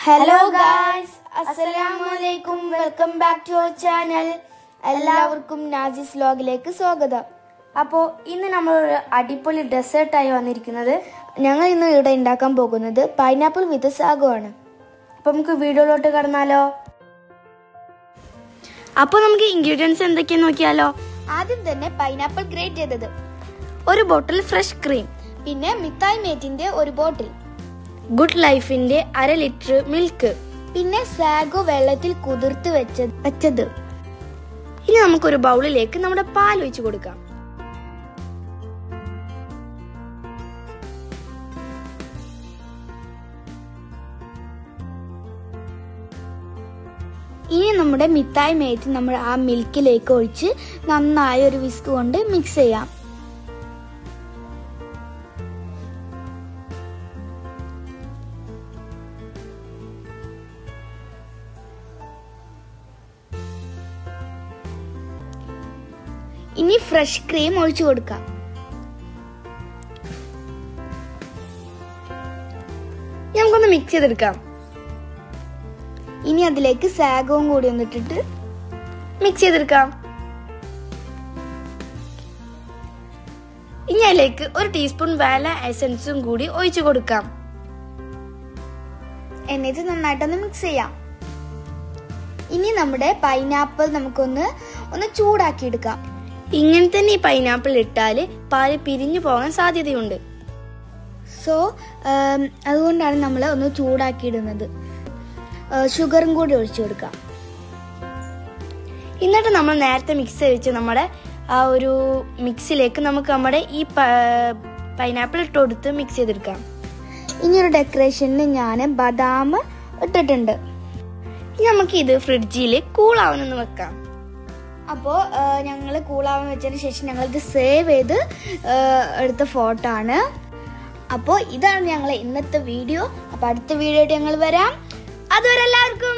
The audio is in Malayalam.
Hello guys, Assalamualaikum. Welcome back to our channel. എല്ലാവർക്കും നാസിസ് വ്ലോഗിലേക്ക് സ്വാഗതം. അപ്പോൾ ഇന്ന് നമ്മൾ ഒരു അടിപൊളി ഡെസേർട്ടായി വന്നിരിക്കുന്നത്. ഞങ്ങൾ ഇന്ന് ഇവിടെ ഉണ്ടാക്കാൻ പോകുന്നത് പൈനാപ്പിൾ വിത്ത് സാഗോ ആണ്. അപ്പോൾ നമുക്ക് വീഡിയോയിലോട്ട് കടന്നാലോ? അപ്പോൾ നമുക്ക് ഇൻഗ്രീഡിയൻസ് എന്തൊക്കെയാന്ന് നോക്കിയാലോ? ആദ്യം തന്നെ പൈനാപ്പിൾ ഗ്രേറ്റ് ചെയ്തത്, ഒരു ബോട്ടിൽ ഫ്രഷ് ക്രീം, പിന്നെ മിഠായി മേറ്റിന്റെ ഒരു ബോട്ടിൽ, ഗുഡ് ലൈഫിന്റെ 1/2 ലിറ്റർ മിൽക്ക്, പിന്നെ സാഗോ വെള്ളത്തിൽ കുതിർത്ത് വെച്ചത്. ഇനി നമുക്കൊരു ബൗളിലേക്ക് നമ്മുടെ പാൽ ഒഴിച്ചു കൊടുക്കാം. ഇനി നമ്മുടെ മിഠായി മേറ്റ് നമ്മൾ ആ മിൽക്കിലേക്ക് ഒഴിച്ച് നന്നായി ഒരു വിസ്ക് കൊണ്ട് മിക്സ് ചെയ്യാം. ഇനി ഫ്രഷ് ക്രീം ഒഴിച്ചു കൊടുക്കാം. നമുക്കൊന്ന് മിക്സ് ചെയ്തെടുക്കാം. ഇനി അതിലേക്ക് സാഗോവും കൂടി ഒന്നിട്ടിട്ട് മിക്സ് ചെയ്തെടുക്കാം. ഇനി അതിലേക്ക് 1 ടീസ്പൂൺ വാനില എസൻസും കൂടി ഒഴിച്ചു കൊടുക്കാം. എന്നിട്ട് നന്നായിട്ടൊന്ന് മിക്സ് ചെയ്യാം. ഇനി നമ്മുടെ പൈനാപ്പിൾ നമുക്കൊന്ന് ചൂടാക്കി എടുക്കാം. ഇങ്ങനെ തന്നെ ഈ പൈനാപ്പിൾ ഇട്ടാൽ പാല് പിരിഞ്ഞു പോകാൻ സാധ്യതയുണ്ട്. സോ അതുകൊണ്ടാണ് നമ്മൾ ഒന്ന് ചൂടാക്കി ഇടുന്നത്. ഷുഗറും കൂടി ഒഴിച്ചു കൊടുക്കാം. എന്നിട്ട് നമ്മൾ നേരത്തെ മിക്സ് വെച്ച് നമ്മുടെ ആ ഒരു മിക്സിലേക്ക് നമുക്ക് നമ്മുടെ ഈ പൈനാപ്പിൾ ഇട്ട് കൊടുത്ത് മിക്സ് ചെയ്തെടുക്കാം. ഇനിയൊരു ഡെക്കറേഷന് ഞാൻ ബദാം ഇട്ടിട്ടുണ്ട്. ഇനി നമുക്ക് ഇത് ഫ്രിഡ്ജിൽ കൂളാവാനൊന്ന് വെക്കാം. അപ്പോൾ ഞങ്ങൾ കൂളാവാൻ വെച്ചതിന് ശേഷം ഞങ്ങളിത് സേവ് ചെയ്ത് എടുത്ത ഫോട്ടോ ആണ്. അപ്പോൾ ഇതാണ് ഞങ്ങളെ ഇന്നത്തെ വീഡിയോ. അപ്പോൾ അടുത്ത വീഡിയോ ആയിട്ട് ഞങ്ങൾ വരാം. അതുവരെ എല്ലാവർക്കും